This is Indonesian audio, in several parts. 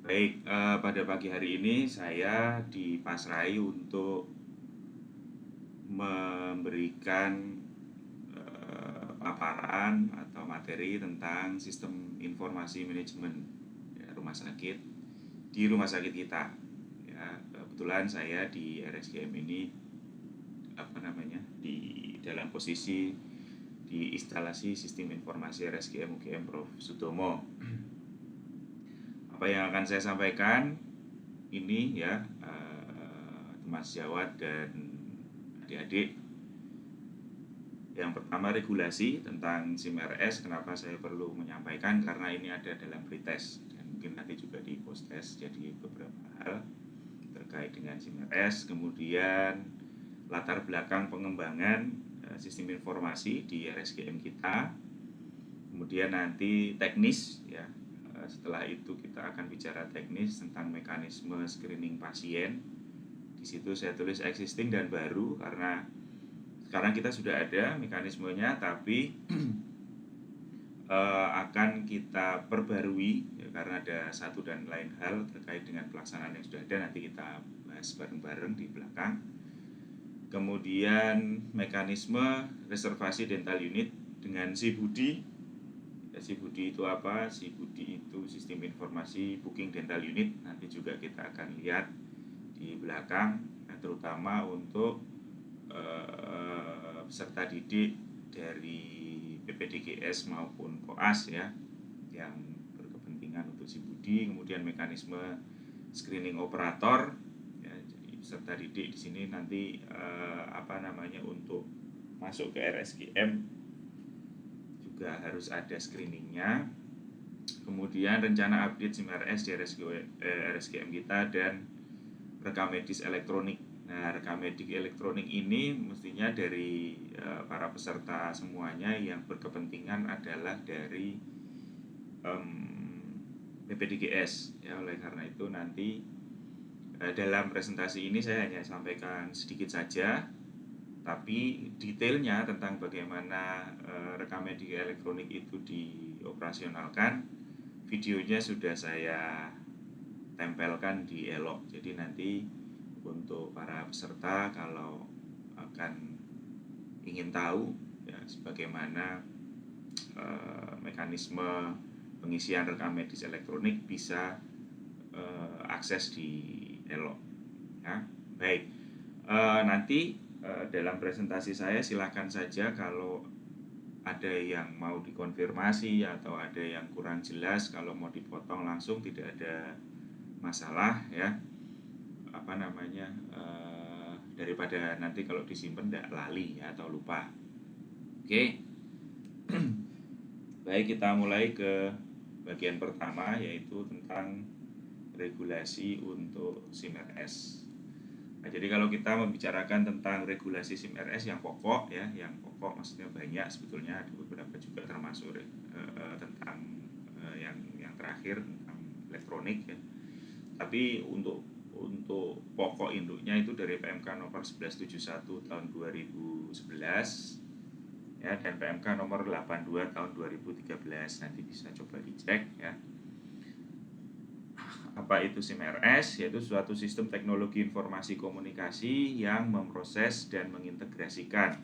Baik, pada pagi hari ini saya dipasrai untuk memberikan paparan atau materi tentang sistem informasi manajemen ya, rumah sakit di rumah sakit kita. Ya, kebetulan saya di RSGM ini di dalam posisi di instalasi sistem informasi RSGM UGM Prof. Sutomo. Apa yang akan saya sampaikan ini ya, Mas Jawad dan adik-adik. Yang pertama, regulasi tentang SIM RS. Kenapa saya perlu menyampaikan? Karena ini ada dalam pretest dan mungkin nanti juga di post test. Jadi beberapa hal terkait dengan SIM RS. Kemudian latar belakang pengembangan sistem informasi di RSGM kita. Kemudian nanti teknis ya. Setelah itu kita akan bicara teknis tentang mekanisme screening pasien. Di situ saya tulis existing dan baru karena sekarang kita sudah ada mekanismenya, tapi akan kita perbarui ya, karena ada satu dan lain hal terkait dengan pelaksanaan yang sudah ada. Nanti kita bahas bareng-bareng di belakang. Kemudian mekanisme reservasi dental unit dengan si Budi. Ya, si Budi itu apa? Si Budi itu sistem informasi booking dental unit. Nanti juga kita akan lihat di belakang, nah, terutama untuk peserta didik dari PPDGS maupun KOAS ya, yang berkepentingan untuk si Budi. Kemudian mekanisme screening operator ya, jadi peserta didik di sini nanti untuk masuk ke RSGM juga harus ada screeningnya. Kemudian rencana update SIM RS di RSGM kita dan rekam medis elektronik. Nah, rekam medis elektronik ini mestinya dari para peserta semuanya yang berkepentingan adalah dari PPDGS ya. Oleh karena itu nanti dalam presentasi ini saya hanya sampaikan sedikit saja, tapi detailnya tentang bagaimana rekam medis elektronik itu dioperasionalkan, videonya sudah saya tempelkan di Elok. Jadi nanti untuk para peserta kalau akan ingin tahu ya sebagaimana mekanisme pengisian rekam medis elektronik bisa akses di Elok ya. Baik, nanti dalam presentasi saya silakan saja kalau ada yang mau dikonfirmasi atau ada yang kurang jelas, kalau mau dipotong langsung tidak ada masalah ya. Daripada nanti kalau disimpan tidak lali ya, atau lupa. Oke. Baik, kita mulai ke bagian pertama, yaitu tentang regulasi untuk SIM RS. Nah, jadi kalau kita membicarakan tentang regulasi SIM RS yang pokok ya, yang pokok maksudnya banyak sebetulnya, ada beberapa juga termasuk tentang yang terakhir tentang elektronik ya. Tapi untuk pokok induknya itu dari PMK nomor 1171 tahun 2011 ya, dan PMK nomor 82 tahun 2013. Nanti bisa coba dicek ya. Apa itu SIM RS? Yaitu suatu sistem teknologi informasi komunikasi yang memproses dan mengintegrasikan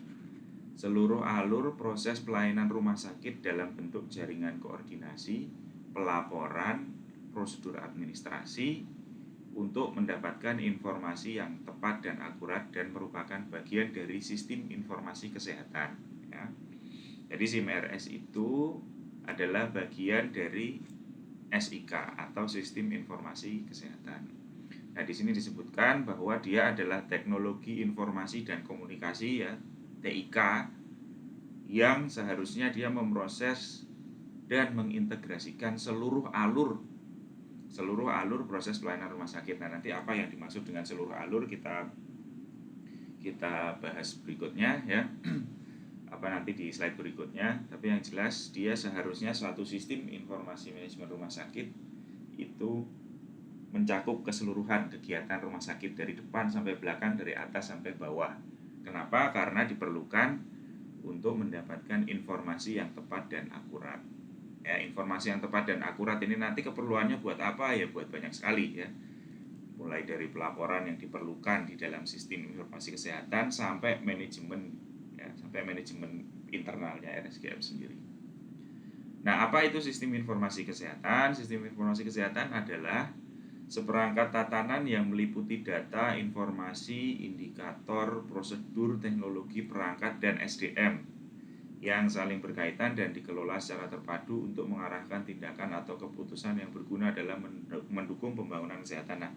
seluruh alur proses pelayanan rumah sakit dalam bentuk jaringan koordinasi, pelaporan, prosedur administrasi untuk mendapatkan informasi yang tepat dan akurat dan merupakan bagian dari sistem informasi kesehatan ya. Jadi SIM RS itu adalah bagian dari SIK atau Sistem Informasi Kesehatan. Nah, di sini disebutkan bahwa dia adalah teknologi informasi dan komunikasi ya, TIK, yang seharusnya dia memproses dan mengintegrasikan seluruh alur proses pelayanan rumah sakit. Nah, nanti apa yang dimaksud dengan seluruh alur kita bahas berikutnya ya. Nanti di slide berikutnya. Tapi yang jelas dia seharusnya suatu sistem informasi manajemen rumah sakit itu mencakup keseluruhan kegiatan rumah sakit dari depan sampai belakang, dari atas sampai bawah. Kenapa? Karena diperlukan untuk mendapatkan informasi yang tepat dan akurat. Ya, informasi yang tepat dan akurat ini nanti keperluannya buat apa ya? Buat banyak sekali ya. Mulai dari pelaporan yang diperlukan di dalam sistem informasi kesehatan sampai manajemen ya, sampai manajemen internalnya RSGM sendiri. Nah, apa itu sistem informasi kesehatan? Sistem informasi kesehatan adalah seperangkat tatanan yang meliputi data, informasi, indikator, prosedur, teknologi, perangkat, dan SDM yang saling berkaitan dan dikelola secara terpadu untuk mengarahkan tindakan atau keputusan yang berguna dalam mendukung pembangunan kesehatan. Nah,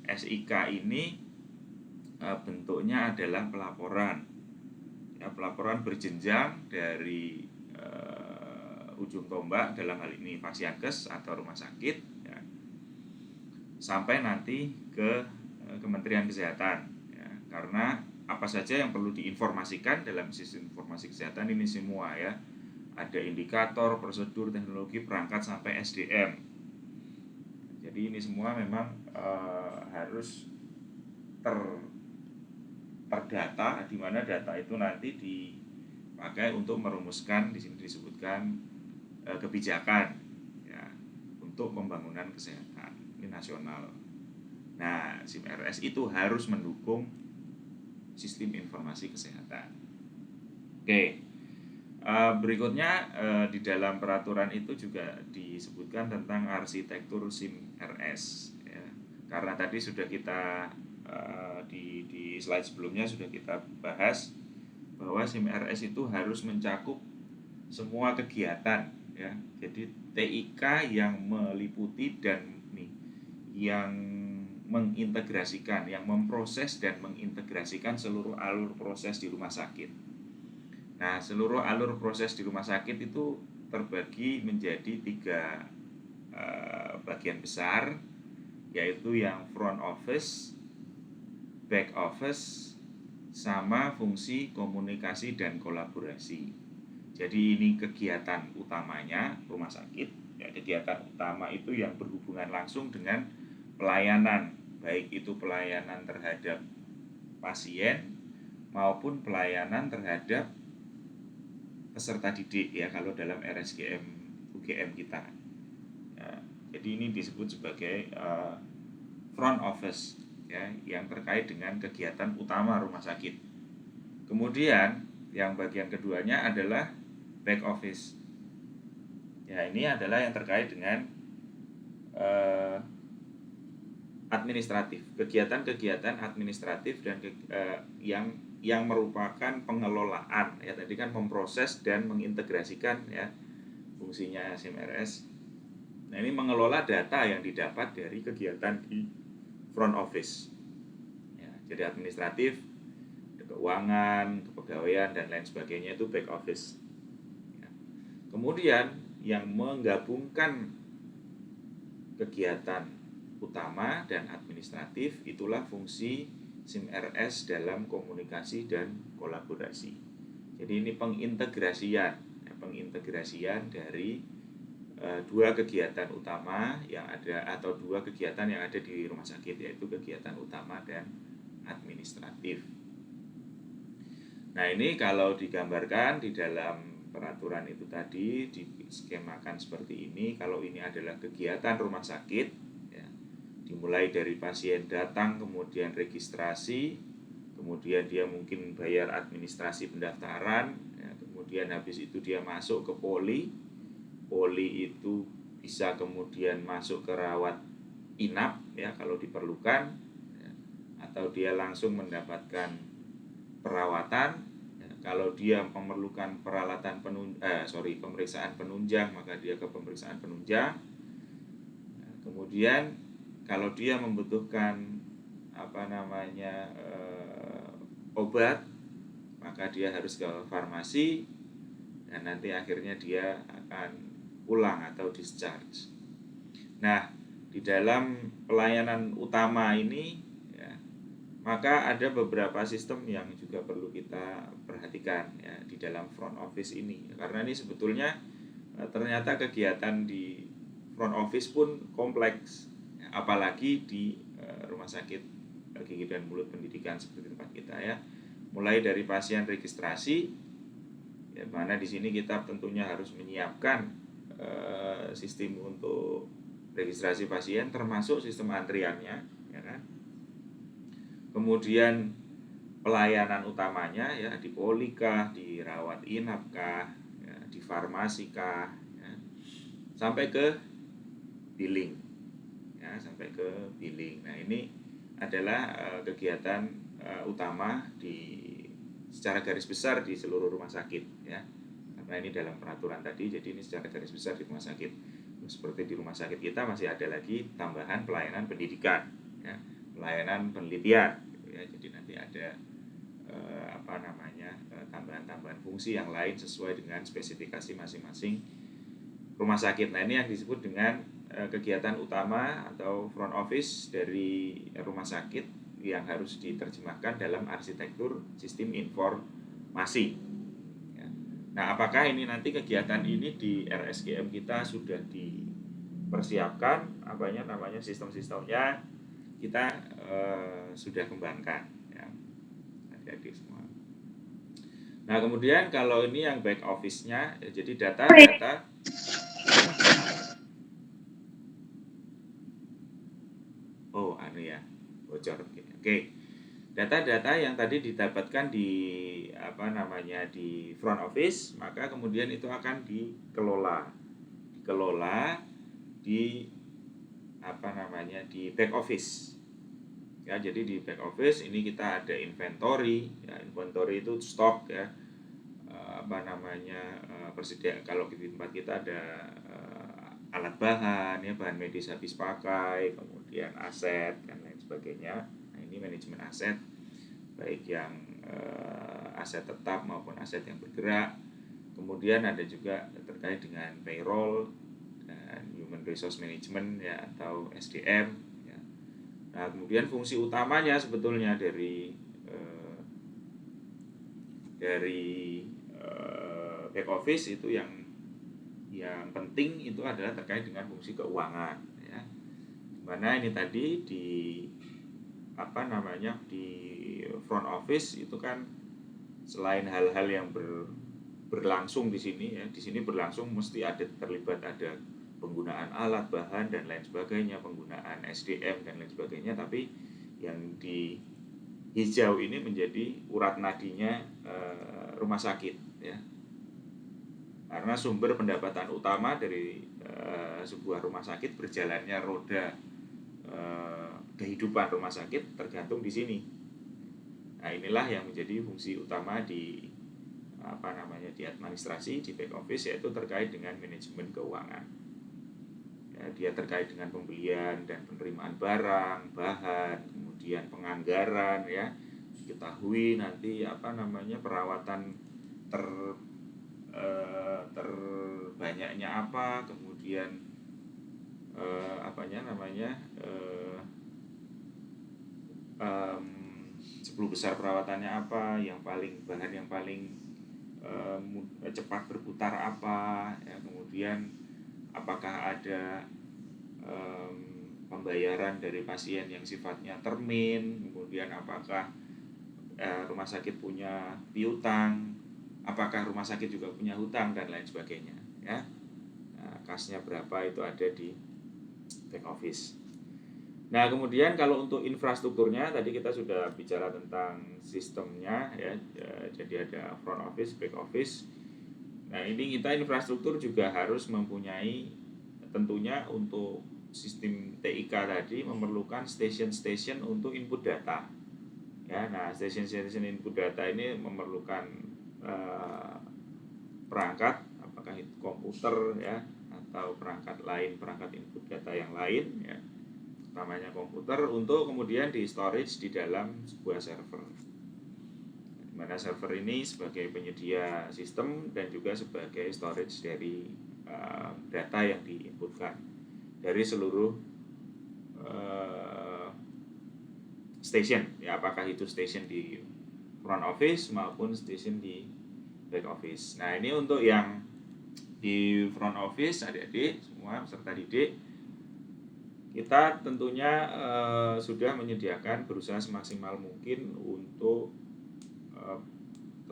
SIK ini bentuknya adalah pelaporan. Ya, pelaporan berjenjang dari ujung tombak dalam hal ini Fasiankes atau rumah sakit ya, sampai nanti ke Kementerian Kesehatan ya, karena apa saja yang perlu diinformasikan dalam sistem informasi kesehatan ini semua ya, ada indikator, prosedur, teknologi, perangkat sampai SDM. Jadi ini semua memang harus terdata, di mana data itu nanti dipakai untuk merumuskan, di sini disebutkan kebijakan ya, untuk pembangunan kesehatan ini nasional. Nah, SIM RS itu harus mendukung sistem informasi kesehatan. Oke, berikutnya di dalam peraturan itu juga disebutkan tentang arsitektur SIM RS ya. Karena tadi sudah kita di slide sebelumnya sudah kita bahas bahwa SIM RS itu harus mencakup semua kegiatan ya. Jadi TIK yang meliputi dan yang mengintegrasikan, yang memproses dan mengintegrasikan seluruh alur proses di rumah sakit. Nah, seluruh alur proses di rumah sakit itu terbagi menjadi 3 bagian besar, yaitu yang front office, back office, sama fungsi komunikasi dan kolaborasi. Jadi ini kegiatan utamanya rumah sakit. Ya, kegiatan utama itu yang berhubungan langsung dengan pelayanan, baik itu pelayanan terhadap pasien maupun pelayanan terhadap peserta didik ya, kalau dalam RSGM UGM kita ya, jadi ini disebut sebagai front office ya, yang terkait dengan kegiatan utama rumah sakit. Kemudian yang bagian keduanya adalah back office ya, ini adalah yang terkait dengan administratif, kegiatan-kegiatan administratif dan yang merupakan pengelolaan ya, tadi kan memproses dan mengintegrasikan ya fungsinya SIM RS. Nah, ini mengelola data yang didapat dari kegiatan di front office ya, jadi administratif, keuangan, kepegawaian dan lain sebagainya itu back office ya. Kemudian yang menggabungkan kegiatan utama dan administratif itulah fungsi SIM RS dalam komunikasi dan kolaborasi. Jadi ini pengintegrasian dari dua kegiatan utama yang ada atau dua kegiatan yang ada di rumah sakit, yaitu kegiatan utama dan administratif. Nah, ini kalau digambarkan di dalam peraturan itu tadi diskemakan seperti ini. Kalau ini adalah kegiatan rumah sakit dimulai dari pasien datang, kemudian registrasi, kemudian dia mungkin bayar administrasi pendaftaran ya, kemudian habis itu dia masuk ke poli itu bisa kemudian masuk ke rawat inap ya kalau diperlukan ya, atau dia langsung mendapatkan perawatan ya, kalau dia memerlukan pemeriksaan penunjang maka dia ke pemeriksaan penunjang ya, kemudian kalau dia membutuhkan obat, maka dia harus ke farmasi dan nanti akhirnya dia akan pulang atau discharge. Nah, di dalam pelayanan utama ini ya, maka ada beberapa sistem yang juga perlu kita perhatikan ya di dalam front office ini. Karena ini sebetulnya ternyata kegiatan di front office pun kompleks. Apalagi di rumah sakit gigi dan mulut pendidikan seperti tempat kita ya, mulai dari pasien registrasi ya, mana di sini kita tentunya harus menyiapkan sistem untuk registrasi pasien termasuk sistem antriannya, ya kan. Kemudian pelayanan utamanya ya di poli kah, di rawat inap kah, ya, di farmasi kah, ya, sampai ke billing, ya, sampai ke billing. Nah, ini adalah kegiatan utama secara garis besar di seluruh rumah sakit, ya. Karena ini dalam peraturan tadi, jadi ini secara garis besar di rumah sakit. Seperti di rumah sakit kita masih ada lagi tambahan pelayanan pendidikan, ya, pelayanan penelitian, gitu ya. Jadi nanti ada tambahan-tambahan fungsi yang lain sesuai dengan spesifikasi masing-masing rumah sakit. Nah, ini yang disebut dengan kegiatan utama atau front office dari rumah sakit yang harus diterjemahkan dalam arsitektur sistem informasi. Nah, apakah ini nanti kegiatan ini di RSGM kita sudah dipersiapkan, namanya sistem-sistemnya kita sudah kembangkan, ya, adik-adik semua. Nah, kemudian kalau ini yang back office-nya, ya, jadi data bocor. Oke. Data-data yang tadi didapatkan di di front office, maka kemudian itu akan dikelola di di back office. Ya, jadi di back office ini kita ada inventory, ya, inventory itu stok, ya. Persediaan, kalau di tempat kita ada alat bahan, ya, bahan medis habis pakai, kemudian aset dan lain sebagainya. Nah, ini manajemen aset, baik yang aset tetap maupun aset yang bergerak. Kemudian ada juga terkait dengan payroll dan human resource management, ya, atau SDM, ya. Nah, kemudian fungsi utamanya sebetulnya dari back office itu yang penting itu adalah terkait dengan fungsi keuangan, ya. Dimana ini tadi di di front office itu kan selain hal-hal yang berlangsung di sini, ya, di sini berlangsung mesti terlibat ada penggunaan alat bahan dan lain sebagainya, penggunaan SDM dan lain sebagainya, tapi yang di hijau ini menjadi urat nadinya rumah sakit, ya. Karena sumber pendapatan utama dari sebuah rumah sakit, berjalannya roda kehidupan rumah sakit tergantung di sini. Nah, inilah yang menjadi fungsi utama di di administrasi, di back office, yaitu terkait dengan manajemen keuangan. Ya, dia terkait dengan pembelian dan penerimaan barang, bahan, kemudian penganggaran, ya. Diketahui nanti perawatan terbanyaknya apa, kemudian 10 besar perawatannya apa, bahan yang paling cepat berputar apa, ya. Kemudian apakah ada pembayaran dari pasien yang sifatnya termin, kemudian apakah rumah sakit punya piutang, apakah rumah sakit juga punya hutang dan lain sebagainya, ya. Nah, kasnya berapa itu ada di back office. Nah, kemudian kalau untuk infrastrukturnya tadi kita sudah bicara tentang sistemnya, ya. Jadi ada front office, back office. Nah, ini kita infrastruktur juga harus mempunyai, tentunya untuk sistem TIK tadi memerlukan station-station untuk input data. Ya, nah station-station input data ini memerlukan perangkat, apakah itu komputer, ya, atau perangkat input data yang lain, ya, namanya komputer, untuk kemudian di storage di dalam sebuah server. Di mana server ini sebagai penyedia sistem dan juga sebagai storage dari data yang diinputkan dari seluruh station, ya, apakah itu station di front office maupun station di back office. Nah, ini untuk yang di front office, adik-adik semua peserta didik, kita tentunya sudah menyediakan, berusaha semaksimal mungkin untuk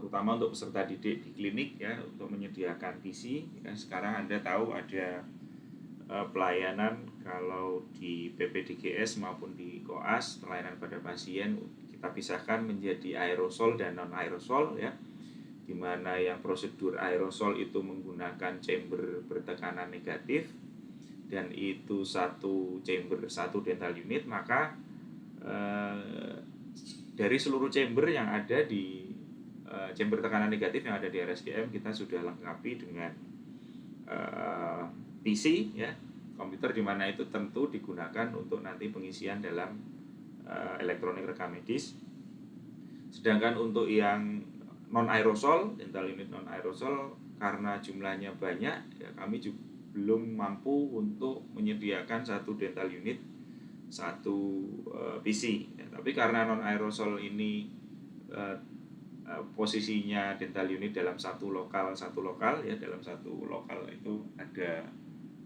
terutama untuk peserta didik di klinik ya, untuk menyediakan PC. Ya, sekarang Anda tahu ada pelayanan kalau di PPDGS maupun di koas, pelayanan pada pasien kita pisahkan menjadi aerosol dan non aerosol ya, di mana yang prosedur aerosol itu menggunakan chamber bertekanan negatif dan itu satu chamber, satu dental unit, maka dari seluruh chamber yang ada di chamber tekanan negatif yang ada di RSGM, kita sudah lengkapi dengan PC ya, komputer, di mana itu tentu digunakan untuk nanti pengisian dalam elektronik rekam medis. Sedangkan untuk yang non aerosol, dental unit non aerosol, karena jumlahnya banyak ya, kami juga belum mampu untuk menyediakan satu dental unit, satu PC ya. Tapi karena non aerosol ini posisinya dental unit dalam satu lokal ya, dalam satu lokal itu ada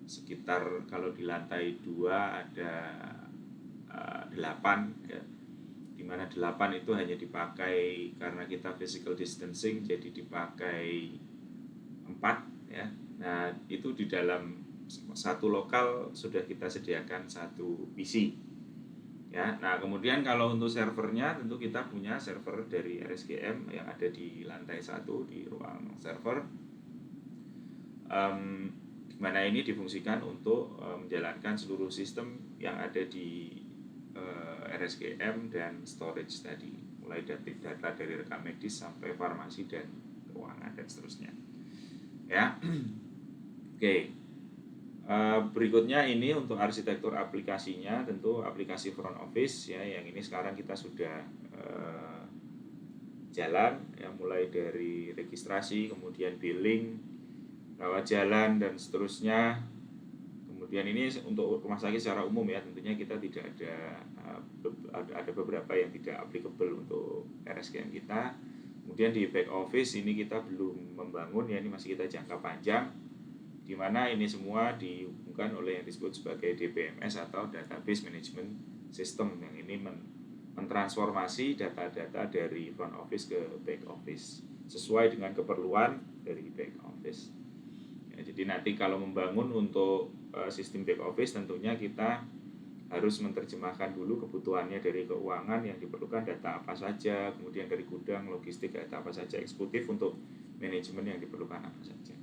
sekitar, kalau di lantai 2 ada 8 ya, dimana 8 itu hanya dipakai karena kita physical distancing, jadi dipakai 4 ya. Nah itu di dalam satu lokal sudah kita sediakan satu PC ya. Nah kemudian kalau untuk servernya, tentu kita punya server dari RSGM yang ada di lantai 1 di ruang server, mana ini difungsikan untuk menjalankan seluruh sistem yang ada di RSGM dan storage tadi, mulai dari data dari rekam medis sampai farmasi dan keuangan dan seterusnya ya. Oke. Berikutnya ini untuk arsitektur aplikasinya, tentu aplikasi front office ya, yang ini sekarang kita sudah jalan ya, mulai dari registrasi, kemudian billing, rawat jalan dan seterusnya. Kemudian ini untuk rumah sakit secara umum ya, tentunya kita tidak ada beberapa yang tidak applicable untuk RSGM kita. Kemudian di back office ini kita belum membangun ya, ini masih kita jangka panjang, di mana ini semua dihubungkan oleh yang disebut sebagai DBMS atau Database Management System, yang ini mentransformasi data-data dari front office ke back office sesuai dengan keperluan dari back office. Ya, jadi nanti kalau membangun untuk sistem back office, tentunya kita harus menerjemahkan dulu kebutuhannya dari keuangan yang diperlukan data apa saja, kemudian dari gudang logistik data apa saja, eksekutif untuk manajemen yang diperlukan apa saja.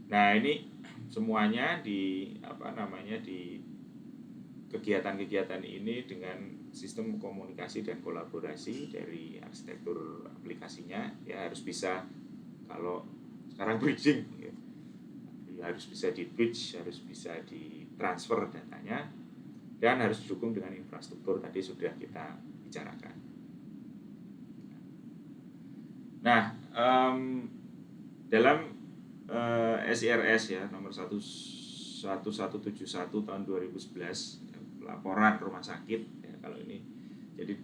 Nah ini semuanya di di kegiatan-kegiatan ini dengan sistem komunikasi dan kolaborasi dari arsitektur aplikasinya ya, harus bisa, kalau sekarang bridging ya, harus bisa di bridge, harus bisa ditransfer datanya, dan harus didukung dengan infrastruktur tadi sudah kita bicarakan. Nah dalam SIRS ya nomor 1171 tahun 2011, laporan rumah sakit ya, kalau ini jadi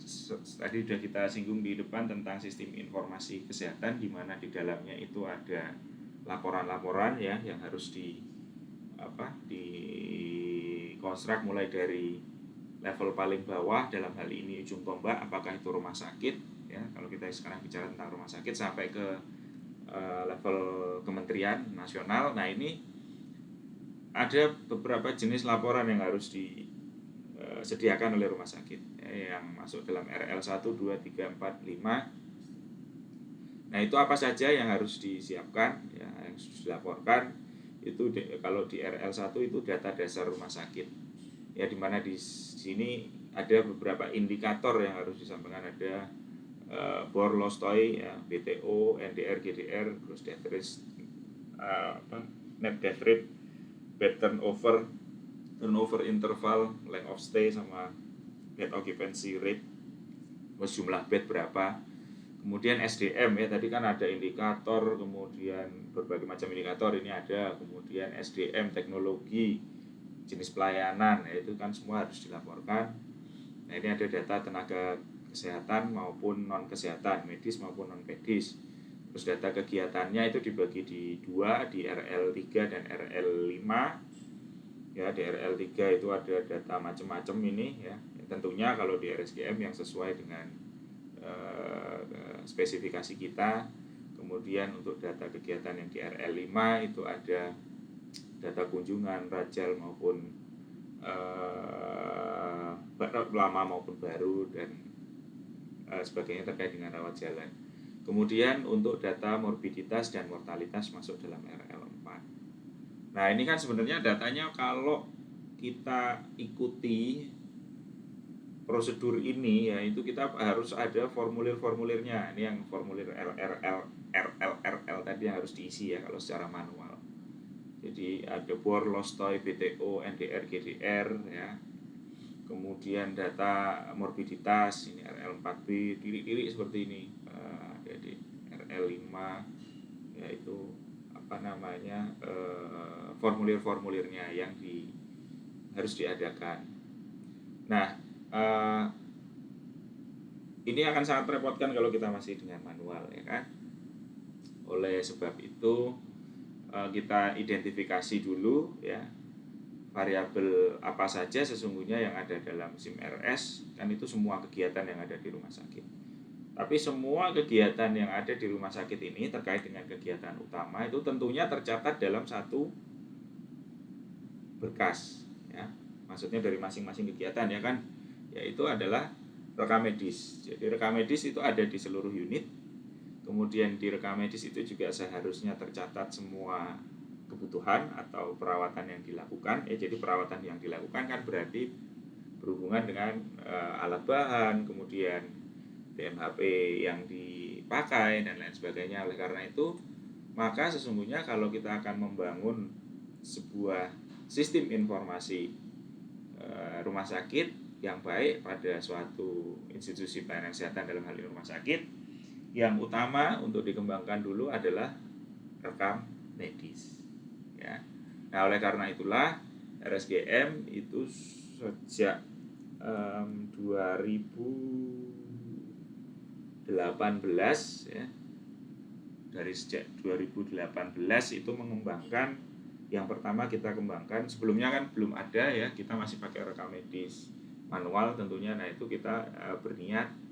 tadi sudah kita singgung di depan tentang sistem informasi kesehatan, di mana di dalamnya itu ada laporan-laporan ya yang harus dikonstruk mulai dari level paling bawah, dalam hal ini ujung tombak apakah itu rumah sakit ya, kalau kita sekarang bicara tentang rumah sakit, sampai ke level kementerian nasional. Nah ini ada beberapa jenis laporan yang harus disediakan oleh rumah sakit ya, yang masuk dalam RL 1, 2, 3, 4, 5. Nah itu apa saja yang harus disiapkan ya, yang harus dilaporkan itu kalau di RL 1 itu data dasar rumah sakit ya, dimana di sini ada beberapa indikator yang harus disampaikan, ada bor lostoi ya, BTO, NDR, GDR, gross death rate, net death rate, bed turnover interval, length of stay, sama bed occupancy rate, jumlah bed berapa. Kemudian SDM ya, tadi kan ada indikator, kemudian berbagai macam indikator ini ada, kemudian SDM, teknologi, jenis pelayanan ya, itu kan semua harus dilaporkan. Nah ini ada data tenaga kesehatan maupun non kesehatan, medis maupun non medis. Terus data kegiatannya itu dibagi di 2, di RL 3 dan RL 5 ya. Di RL 3 itu ada data macam-macam ini ya, tentunya kalau di RSGM yang sesuai dengan spesifikasi kita. Kemudian untuk data kegiatan yang di RL5 itu ada data kunjungan, rajal maupun lama maupun baru dan sebagainya terkait dengan rawat jalan. Kemudian untuk data morbiditas dan mortalitas masuk dalam RL4. Nah ini kan sebenarnya datanya kalau kita ikuti prosedur ini ya itu kita harus ada formulir-formulirnya. Ini yang formulir RL tadi yang harus diisi ya kalau secara manual. Jadi ada BOR, LOSTOI, BTO, NDR, GDR ya. Kemudian data morbiditas ini RL4B, tirik-tirik seperti ini. Jadi RL5 yaitu formulir-formulirnya yang harus diadakan. Nah, ini akan sangat merepotkan kalau kita masih dengan manual ya kan. Oleh sebab itu kita identifikasi dulu ya variabel apa saja sesungguhnya yang ada dalam SIM RS, kan itu semua kegiatan yang ada di rumah sakit. Tapi semua kegiatan yang ada di rumah sakit ini terkait dengan kegiatan utama itu tentunya tercatat dalam satu berkas ya. Maksudnya dari masing-masing kegiatan ya kan, yaitu adalah rekam medis. Jadi rekam medis itu ada di seluruh unit. Kemudian di rekam medis itu juga seharusnya tercatat semua kebutuhan atau perawatan yang dilakukan. Jadi perawatan yang dilakukan kan berarti berhubungan dengan alat bahan, kemudian TMHP yang dipakai dan lain sebagainya. Oleh karena itu, maka sesungguhnya kalau kita akan membangun sebuah sistem informasi rumah sakit yang baik pada suatu institusi pelayanan kesehatan dalam hal ini rumah sakit, yang utama untuk dikembangkan dulu adalah rekam medis ya. Nah oleh karena itulah RSGM itu sejak 2018 ya, dari sejak 2018 itu mengembangkan. Yang pertama kita kembangkan, sebelumnya kan belum ada ya, kita masih pakai rekam medis manual tentunya. Nah itu kita berniat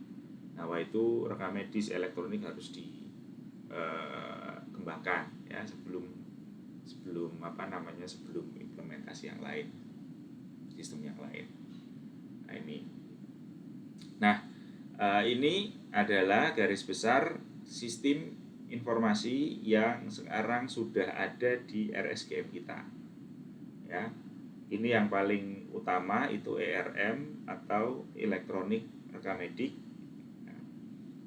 bahwa itu rekam medis elektronik harus dikembangkan ya sebelum implementasi yang lain, sistem yang lain. Ini adalah garis besar sistem informasi yang sekarang sudah ada di RSGM kita ya. Ini yang paling utama itu ERM atau elektronik rekam medik.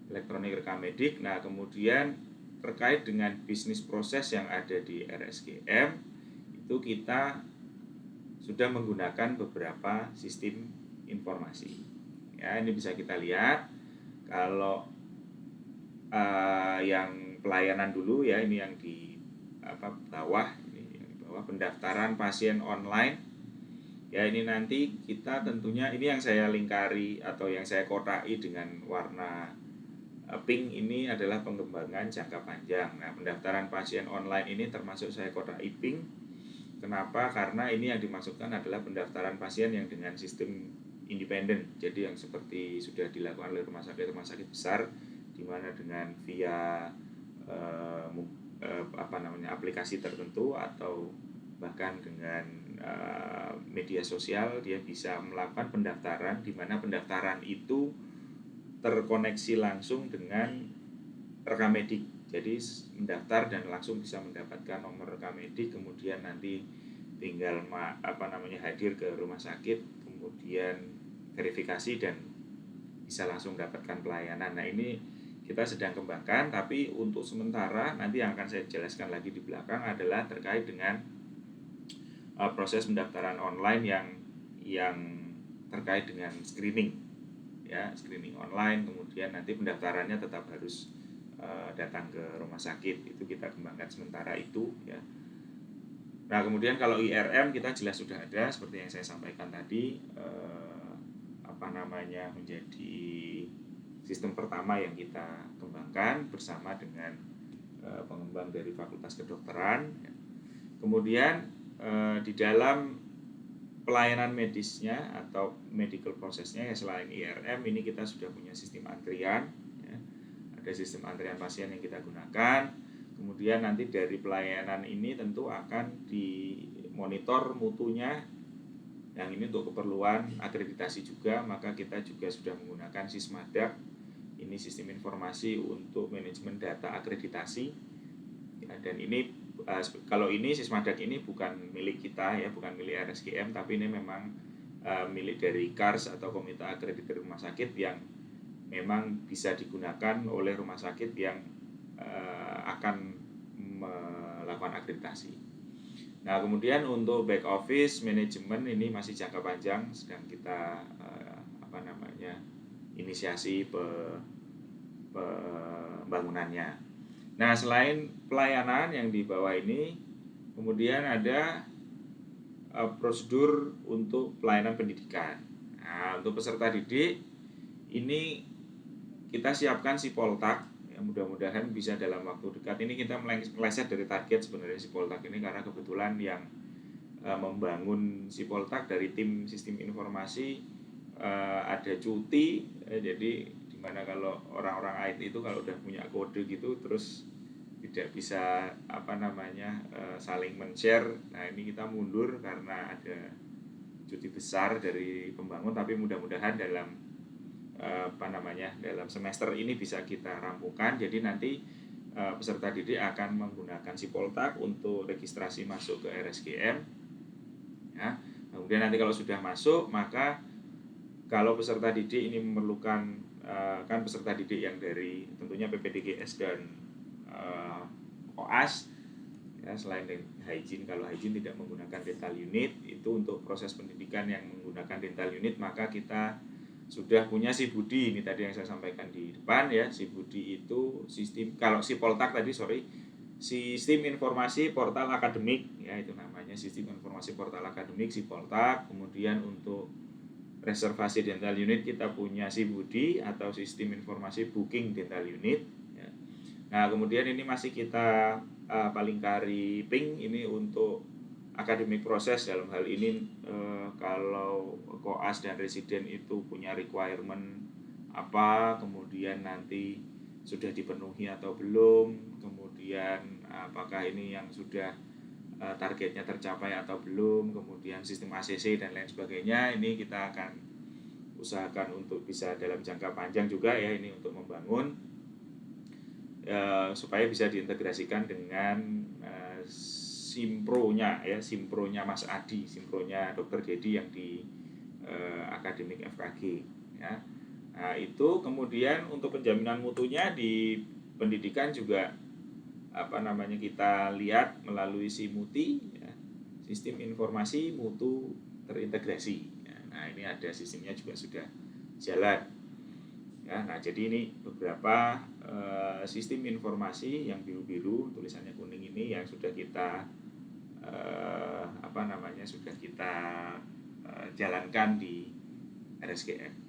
Elektronik rekam medik. Nah kemudian terkait dengan bisnis proses yang ada di RSGM itu kita sudah menggunakan beberapa sistem informasi ya. Ini bisa kita lihat kalau yang pelayanan dulu ya, ini yang di bawah, ini yang di bawah pendaftaran pasien online ya. Ini nanti kita tentunya, ini yang saya lingkari atau yang saya kotai dengan warna pink, ini adalah pengembangan jangka panjang. Nah pendaftaran pasien online ini termasuk saya kotai pink. Kenapa? Karena ini yang dimaksudkan adalah pendaftaran pasien yang dengan sistem independen, jadi yang seperti sudah dilakukan oleh rumah sakit besar, di mana dengan via aplikasi tertentu atau bahkan dengan media sosial dia bisa melakukan pendaftaran, di mana pendaftaran itu terkoneksi langsung dengan rekam medik. Jadi mendaftar dan langsung bisa mendapatkan nomor rekam medik, kemudian nanti tinggal hadir ke rumah sakit, kemudian verifikasi dan bisa langsung mendapatkan pelayanan. Nah ini kita sedang kembangkan, tapi untuk sementara nanti yang akan saya jelaskan lagi di belakang adalah terkait dengan proses pendaftaran online yang terkait dengan screening ya, screening online. Kemudian nanti pendaftarannya tetap harus datang ke rumah sakit, itu kita kembangkan sementara itu ya. Nah kemudian kalau IRM kita jelas sudah ada seperti yang saya sampaikan tadi, menjadi sistem pertama yang kita kembangkan bersama dengan pengembang dari Fakultas Kedokteran. Kemudian di dalam pelayanan medisnya atau medical prosesnya ya, selain IRM ini kita sudah punya sistem antrian ya. ada sistem antrian pasien yang kita gunakan. Kemudian nanti dari pelayanan ini tentu akan dimonitor mutunya, yang ini untuk keperluan akreditasi juga, maka kita juga sudah menggunakan Sismadak. Ini sistem informasi untuk manajemen data akreditasi. Ya, dan ini kalau ini Sismadak ini bukan milik kita ya, bukan milik RSGM, tapi ini memang milik dari KARS atau Komite Akreditasi Rumah Sakit yang memang bisa digunakan oleh rumah sakit yang akan melakukan akreditasi. Nah, kemudian untuk back office manajemen ini masih jangka panjang, sedang kita inisiasi pembangunannya. Nah, selain pelayanan yang di bawah ini, kemudian ada prosedur untuk pelayanan pendidikan. Nah, untuk peserta didik ini kita siapkan Sipoltak, ya, mudah-mudahan bisa dalam waktu dekat. Ini kita meleset dari target sebenarnya Sipoltak ini, karena kebetulan yang membangun Sipoltak dari tim sistem informasi ada cuti, jadi dimana kalau orang-orang IT itu kalau udah punya kode gitu terus tidak bisa saling men-share. Nah, ini kita mundur karena ada cuti besar dari pembangun, tapi mudah-mudahan dalam dalam semester ini bisa kita rampungkan. Jadi nanti peserta didik akan menggunakan Sipoltak untuk registrasi masuk ke RSGM ya. Kemudian nanti kalau sudah masuk, maka kalau peserta didik ini memerlukan kan peserta didik yang dari tentunya PPDGS dan OAS ya, selain hygiene, kalau hygiene tidak menggunakan dental unit, itu untuk proses pendidikan yang menggunakan dental unit, maka kita sudah punya Sibudi. Ini tadi yang saya sampaikan di depan ya, Sibudi itu sistem, kalau Sipoltak tadi sistem informasi portal akademik ya, itu namanya sistem informasi portal akademik Sipoltak. Kemudian untuk reservasi dental unit kita punya Sibudi atau sistem informasi booking dental unit ya. Nah, kemudian ini masih kita palingkari ping ini untuk akademik proses. Dalam hal ini kalau koas dan residen itu punya requirement apa, kemudian nanti sudah dipenuhi atau belum, kemudian apakah ini yang sudah targetnya tercapai atau belum, kemudian sistem ACC dan lain sebagainya. Ini kita akan usahakan untuk bisa dalam jangka panjang juga ya, ini untuk membangun supaya bisa diintegrasikan dengan Simpronya ya, Simpronya Mas Adi, Simpronya Dr. Dedi yang di akademik FKG ya. Nah, itu kemudian untuk penjaminan mutunya di pendidikan juga kita lihat melalui SIMUTI ya, sistem informasi mutu terintegrasi ya. Nah, ini ada sistemnya juga sudah jalan ya. Nah, jadi ini beberapa sistem informasi yang biru-biru tulisannya kuning ini yang sudah kita jalankan di RSGM.